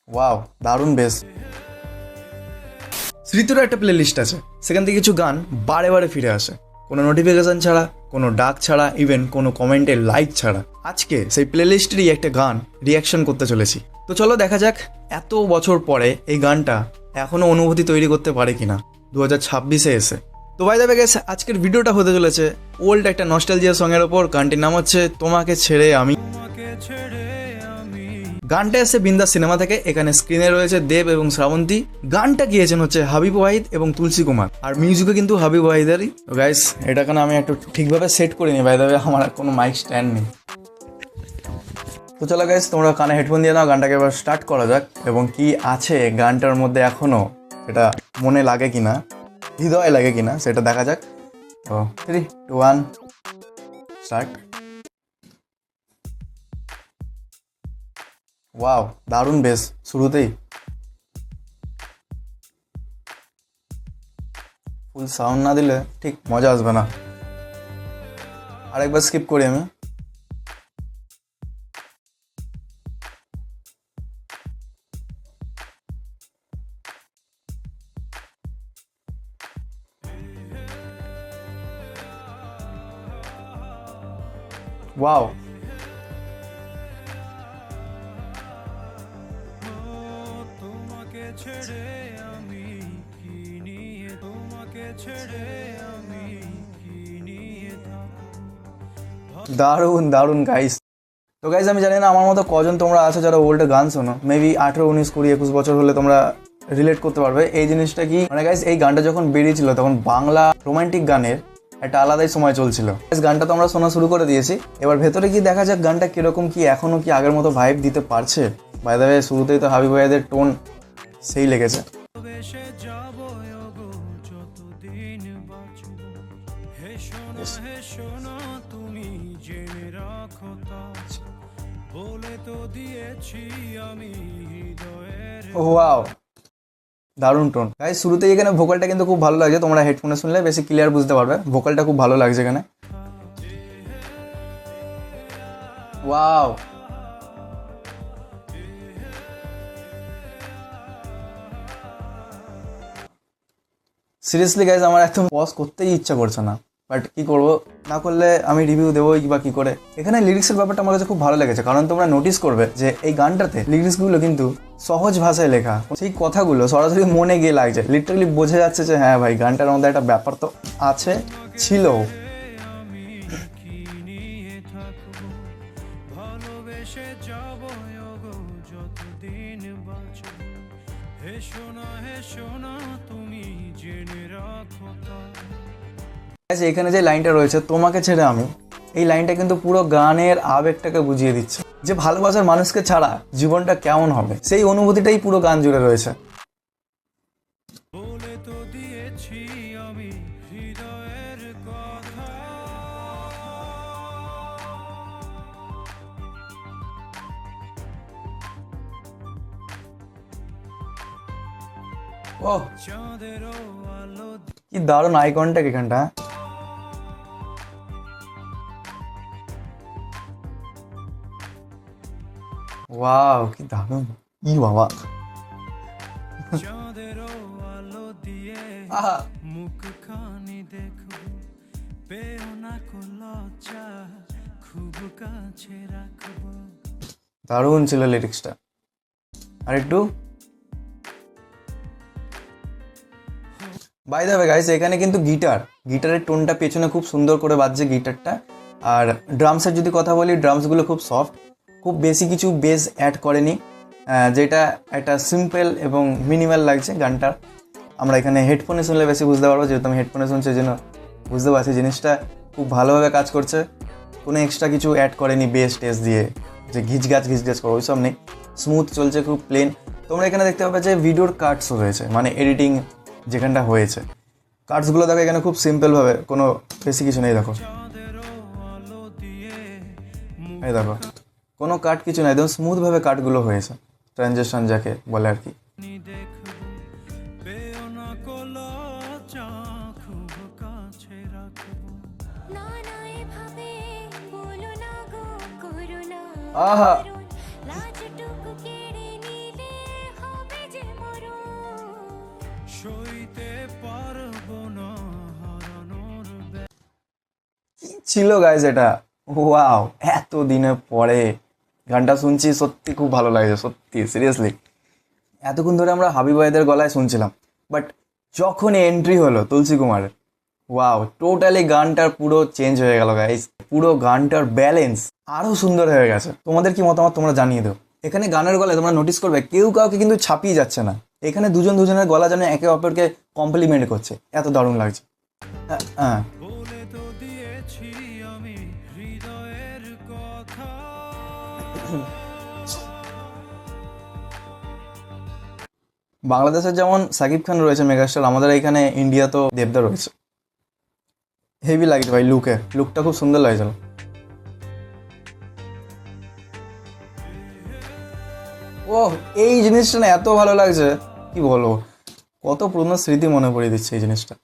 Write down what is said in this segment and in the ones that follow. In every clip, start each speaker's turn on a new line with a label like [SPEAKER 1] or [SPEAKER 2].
[SPEAKER 1] Wow, দারুণ বেশ। স্মৃতিরও একটা প্লে লিস্ট আছে, সেখান থেকে কিছু গান বারে বারে ফিরে আসে, কোনো নোটিফিকেশন ছাড়া, কোনো ডাক ছাড়া, ইভেন কোনো কমেন্টে লাইক ছাড়া। আজকে সেই প্লে লিস্টেরই একটা গান রিয়াকশন করতে চলেছি। তো চলো দেখা যাক এত বছর পরে এই গানটা এখনো অনুভূতি তৈরি করতে পারে কিনা 2026-এ এসে। তো বাই দ্য ওয়ে গাইস, আজকের ভিডিওটা হতে চলেছে ওল্ড একটা নস্টালজিয়া সঙের ওপর। গানটির নাম হচ্ছে তোমাকে ছেড়ে আমি। গানটা এসে বিন্দাস সিনেমা থেকে। এখানে স্ক্রিনে রয়েছে দেব এবং শ্রাবন্তী। গানটা গিয়েছেন হচ্ছে হাবিব ওয়াহিদ এবং তুলসী কুমার, আর মিউজিকও কিন্তু হাবিব ওয়াহিদেরই। তো গাইস, এটা কেন আমি একটু ঠিকভাবে সেট করিনি, বাই দ্য ওয়ে আমার আর কোনো মাইক স্ট্যান্ড নেই। তো চলো গাইস, তোমরা কানে হেডফোন দিয়ে নাও, গানটাকে এবার স্টার্ট করা যাক। এবং কি আছে গানটার মধ্যে এখনো, সেটা মনে লাগে কিনা, হৃদয়ে লাগে কিনা, সেটা দেখা যাক। তো 3, 2, 1 স্টার্ট। ওয়াও, দারুণ বেশ। শুরুতেই ফুল সাউন্ড না দিলে ঠিক মজা আসবে না। আরেকবার স্কিপ করি আমি। ওয়াও, দারুণ দারুণ গাইস। তো গাইস, আমি জানি না আমার মতো কজন তোমরা আছো যারা ওল্ডে গান শোনো। মেবি 18, 19, 20, 21 বছর হলে তোমরা রিলেট করতে পারবে এই জিনিসটা কি। মানে গাইস, এই গানটা যখন বেরিয়েছিল তখন বাংলা রোমান্টিক গানের একটা আলাদাই সময় চলছিল। গানটা তো আমরা শোনা শুরু করে দিয়েছি, এবার ভেতরে কি দেখা যাক গানটা কিরকম, কি এখনো কি আগের মতো ভাইব দিতে পারছে। বাই দ্য ওয়ে, শুরুতেই তো হাবিব ভাইদের টোন সেই লেগেছে। ওয়াও, দারুণ টোন গাইস। শুরুতেই এখানে ভোকালটা কিন্তু খুব ভালো লাগছে, তোমরা হেডফোনে শুনলে বেশি ক্লিয়ার বুঝতে পারবে। ভোকালটা খুব ভালো লাগছে এখানে। ওয়াও, সিরিয়াসলি গাইজ, আমার একদম পজ করতেই ইচ্ছা করছে না, বাট কি করবো, না করলে আমি রিভিউ দেবোই বা কি করে। এখানে লিরিক্সের ব্যাপারটা আমার কাছে খুব ভালো লেগেছে, কারণ তোমরা নোটিস করবে যে এই গানটাতে লিরিক্সগুলো কিন্তু সহজ ভাষায় লেখা। সেই কথাগুলো সরাসরি মনে গিয়ে লাগছে, লিটারালি বোঝা যাচ্ছে যে হ্যাঁ ভাই, গানটার মধ্যে একটা ব্যাপার তো আছে, ছিল। এখানে যে লাইনটা রয়েছে তোমাকে ছেড়ে আমি, এই লাইনটা কিন্তু পুরো গানের আবেগটাকে বুঝিয়ে দিচ্ছে, যে ভালোবাসার মানুষকে ছাড়া জীবনটা কেমন হবে, সেই অনুভূতিটাই পুরো গান জুড়ে রয়েছে। ও, কি দারুণ আই কন্টাক্ট এখানটা। ওয়াও, কি দারুণ। ই বাবা, আহা, দারুণ ছিল লিরিক্সটা। আর একটু বাই দ্য ওয়ে গাইস, এখানে কিন্তু গিটারের টোনটা পেছনে খুব সুন্দর করে বাজছে গিটারটা। আর ড্রামসের যদি কথা বলি, ড্রামসগুলো খুব সফট, খুব বেশি কিছু বেস অ্যাড করেনি, যেটা একটা সিম্পল এবং মিনিমাল লাগছে গানটা। আমরা এখানে হেডফোনে শুনলে বেশি বুঝতে পারবো, যেহেতু আমি হেডফোনে শুনছি, জন্য বুঝতে পারছি জিনিসটা খুব ভালোভাবে কাজ করছে। কোনো এক্সট্রা কিছু অ্যাড করেনি বেস টেস দিয়ে, যে ঘিচগাছ করো ওইসব নেই, স্মুথ চলছে, খুব প্লেন। তোমরা এখানে দেখতে পাবে যে ভিডিওর কাটসও রয়েছে, মানে এডিটিং যেখানটা হয়েছে, কাটসগুলো দেখো এখানে খুব সিম্পলভাবে, কোনো বেশি কিছু নেই। দেখো, এই দেখো, কোনো কাট কিছু নেই, একদম স্মুথভাবে কাটগুলো হয়েছে, ট্রানজেকশন যাকে বলে আর কি। আহা, কি ছিল গাইজ এটা, ওয়াও, এত দিনের পরে গানটা শুনছি, সত্যি খুব ভালো লাগছে, সত্যি সিরিয়াসলি। এতক্ষণ ধরে আমরা হাবিব ভাইদের গলায় শুনছিলাম, বাট যখন এন্ট্রি হলো তুলসী কুমারের, ওয়াও, টোটালি গানটার পুরো চেঞ্জ হয়ে গেল গাইস। পুরো গানটার ব্যালেন্স আরো সুন্দর হয়ে গেছে। তোমাদের কি মতামত তোমরা জানিয়ে দাও। এখানে গানের গলায় তোমরা নোটিস করবে কেউ কাউকে কিন্তু ছাপিয়ে যাচ্ছে না। এখানে দুজন দুজনের গলা যেন একে অপরকে কমপ্লিমেন্ট করছে, এত দারুণ লাগছে। হ্যাঁ, বাংলাদেশের যেমন সাকিব খান রয়েছে মেগাস্টার, আমাদের এখানে ইন্ডিয়া তো দেবদা রয়েছে। হেভি লাগছে ভাই, লুকটা খুব সুন্দর লাগছিল। ও, এই জিনিসটা না এত ভালো লাগছে, কি বলবো, কত পুরনো স্মৃতি মনে পড়িয়ে দিচ্ছে এই জিনিসটা।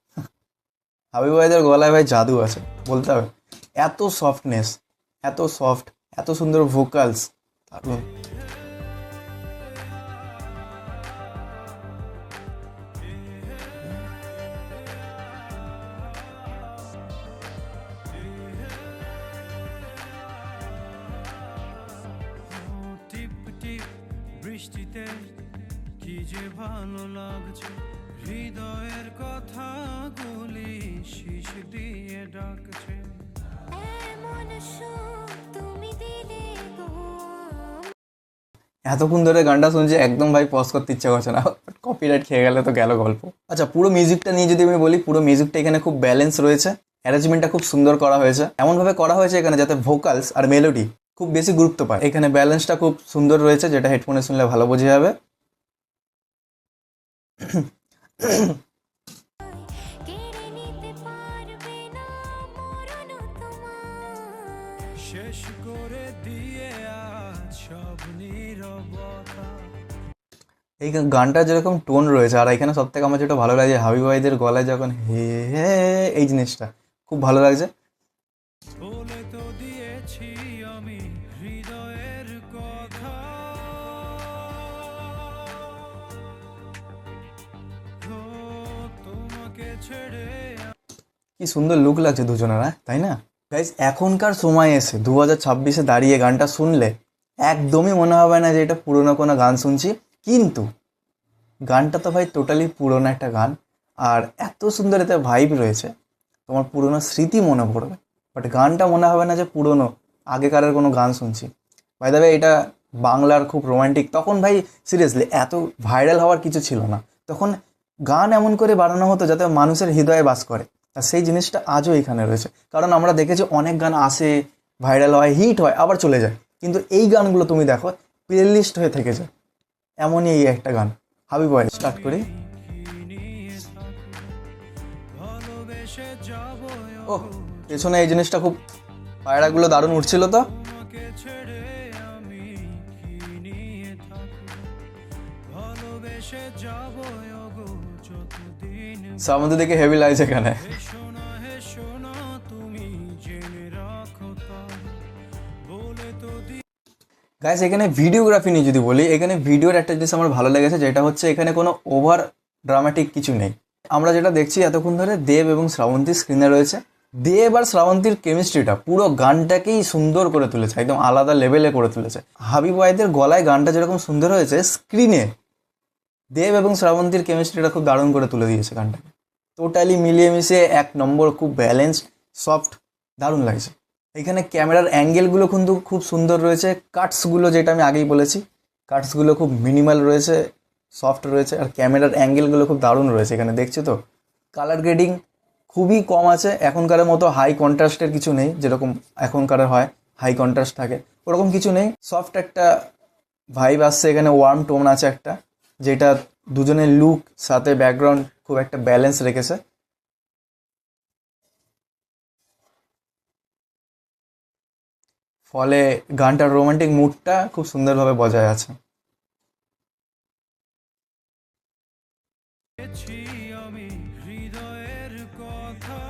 [SPEAKER 1] হাবিব ভাইদের গলায় ভাই জাদু আছে বলতে হবে। এত সফটনেস, এত সফট, এত সুন্দর ভোকালস, দারুণ।
[SPEAKER 2] বৃষ্টিতে কি যে ভালো লাগছে, হৃদয়ের কথাগুলি শীষ দিয়ে ডাকছে।
[SPEAKER 1] এতক্ষণ ধরে গানটা শুনছি, একদম ভাই পজ করতে ইচ্ছা করছে না, কপিরাইট খেয়ে গেলে তো গেল গল্প। আচ্ছা, পুরো মিউজিকটা নিয়ে যদি আমি বলি, পুরো মিউজিকটা এখানে খুব ব্যালেন্স রয়েছে, অ্যারেঞ্জমেন্টটা খুব সুন্দর করা হয়েছে, এমনভাবে করা হয়েছে এখানে যাতে ভোকালস আর মেলোডি খুব বেশি গুরুত্ব পায়। এখানে ব্যালেন্সটা খুব সুন্দর রয়েছে, যেটা হেডফোনে শুনলে ভালো বোঝা যাবে।
[SPEAKER 2] শেষ করে দিয়ে আজ সব নীরবতা।
[SPEAKER 1] এই গানটা যেরকম টোন রয়েছে, আর এখানে সব থেকে আমার যেটা ভালো লাগছে, হাবিব ভাইদের গলায় যখন হে হে, এই জিনিসটা খুব ভালো লাগছে।
[SPEAKER 2] বলে তো দিয়েছি আমি হৃদয়ের কথা, ও তোমাকে ছেড়ে।
[SPEAKER 1] কি সুন্দর লুক লাগছে দুজনের, তাই না গাইজ? এখনকার সময় এসে 2026-এ দাঁড়িয়ে গানটা শুনলে একদমই মনে হবে না যে এটা পুরোনো কোনো গান শুনছি, কিন্তু গানটা তো ভাই টোটালি পুরোনো একটা গান, আর এত সুন্দর এতে ভাইব রয়েছে, তোমার পুরোনো স্মৃতি মনে পড়বে, বাট গানটা মনে হবে না যে পুরোনো আগেকারের কোনো গান শুনছি। ভাই দাদা, এটা বাংলার খুব রোমান্টিক। তখন ভাই সিরিয়াসলি এত ভাইরাল হওয়ার কিছু ছিল না, তখন গান এমন করে বানানো হতো যাতে মানুষের হৃদয়ে বাস করে, আর সেই জিনিসটা আজও এখানে রয়েছে। কারণ আমরা দেখেছি অনেক গান আসে, ভাইরাল হয়, হিট হয়, আবার চলে যায়, কিন্তু এই গানগুলো তুমি দেখো প্লে লিস্ট হয়ে থেকে যায়। এমনই এই একটা গান, হাবিব ভাই। স্টার্ট করি। ও, পেছনে এই জিনিসটা খুব, পায়রাগুলো দারুণ উঠছিল তো। সামনে দিকে হেভি লাগছে এখানে। গাইস, এখানে ভিডিওগ্রাফি নিয়ে যদি বলি, এখানে ভিডিওর একটা জিনিস আমার ভালো লেগেছে, যেটা হচ্ছে এখানে কোনো ওভার ড্রামাটিক কিছু নেই। আমরা যেটা দেখছি এতক্ষণ ধরে, দেব এবং শ্রাবন্তী স্ক্রিনে রয়েছে। দেব আর শ্রাবন্তীর কেমিস্ট্রিটা পুরো গানটাকেই সুন্দর করে তুলেছে, একদম আলাদা লেভেলে করে তুলেছে। হাবিব ওয়াহিদের গলায় গানটা যেরকম সুন্দর হয়েছে, স্ক্রিনে দেব এবং শ্রাবন্তীর কেমিস্ট্রিটা খুব দারুণ করে তুলে দিয়েছে গানটাকে। টোটালি মিলিয়ে মিশিয়ে এক নম্বর, খুব ব্যালেন্সড, সফট, দারুণ লাগছে। এখানে ক্যামেরার অ্যাঙ্গেলগুলো কিন্তু খুব সুন্দর রয়েছে, কাটসগুলো যেটা আমি আগেই বলেছি, কাটসগুলো খুব মিনিমাল রয়েছে, সফট রয়েছে, আর ক্যামেরার অ্যাঙ্গেলগুলো খুব দারুণ রয়েছে। এখানে দেখছো তো, কালার গ্রেডিং খুবই কম আছে, এখনকারের মতো হাই কন্ট্রাস্টের কিছু নেই, যেরকম এখনকারের হয় হাই কন্ট্রাস্ট থাকে, ওরকম কিছু নেই। সফট একটা ভাইব আসছে এখানে, ওয়ার্ম টোন আছে একটা, যেটা দুজনের লুক সাথে ব্যাকগ্রাউন্ড খুব একটা ব্যালেন্স রেখেছে। ফলে গানটার রোমান্টিক মুডটা খুব সুন্দরভাবে বজায় আছে।
[SPEAKER 2] আমি হৃদয়ের কথা,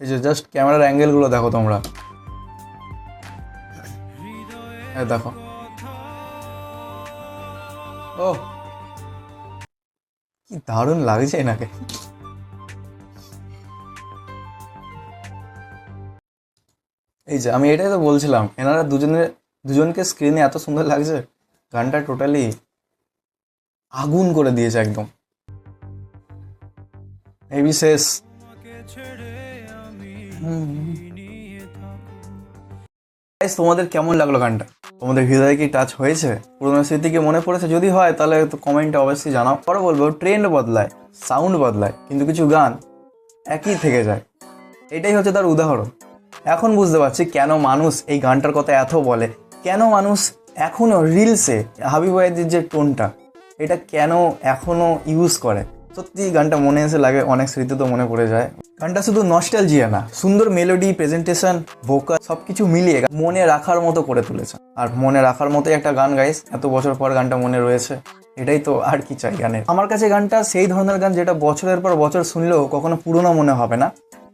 [SPEAKER 1] এই যে জাস্ট ক্যামেরার অ্যাঙ্গেলগুলো দেখো তোমরা, এই দেখো, ও কি দারুণ লাগছে এনাকে। এই যে আমি এটাই তো বলছিলাম, এনারা দুজনকে স্ক্রিনে এত সুন্দর লাগছে, গানটা টোটালি আগুন করে দিয়েছে একদম। এই বিশেষ
[SPEAKER 2] তোমাকে ছেড়ে আমি নিয়ে থাকবো।
[SPEAKER 1] গাইস, তোমাদের কেমন লাগলো গানটা? তোমাদের হৃদয়ে কি টাচ হয়েছে? পুরোনো স্মৃতি কি মনে পড়েছে? যদি হয় তাহলে তো কমেন্টে অবশ্যই জানাও। পরে বলবো ট্রেন্ড বদলায়, সাউন্ড বদলায়, কিন্তু কিছু গান একই থেকে যায়। এটাই হচ্ছে তার উদাহরণ। এখন বুঝতে পারছি কেন মানুষ এই গানটার কথা এত বলে, কেন মানুষ এখনও রিলসে হাবিব ওয়াহিদের যে টোনটা, এটা কেন এখনও ইউজ করে। সত্যি গানটা মনে এসে লাগে, অনেক স্মৃতি তো মনে পড়ে যায়। গানটা শুধু নস্টালজিয়া না, সুন্দর মেলোডি, প্রেজেন্টেশন, ভোকাল সবকিছু মিলিয়ে মনে রাখার মতো করে তুলেছে। আর মনে রাখার মতোই একটা গান গাইস, এত বছর পর গানটা মনে রয়েছে, এটাই তো আর কি চাই গানের। আমার কাছে গানটা সেই ধরনের গান যেটা বছরের পর বছর শুনলেও কখনো পুরনো মনে হবে না।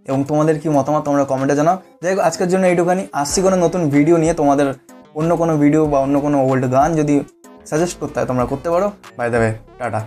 [SPEAKER 1] এবং তোমাদের কি মতামত তোমরা কমেন্টে জানাও। যাই হোক, আজকের জন্য এইটুখানি। আসছি কোনো নতুন ভিডিও নিয়ে। তোমাদের অন্য কোনো ভিডিও বা অন্য কোনো ওল্ড গান যদি সাজেস্ট করতে হয় তোমরা করতে পারো। By the way, tata.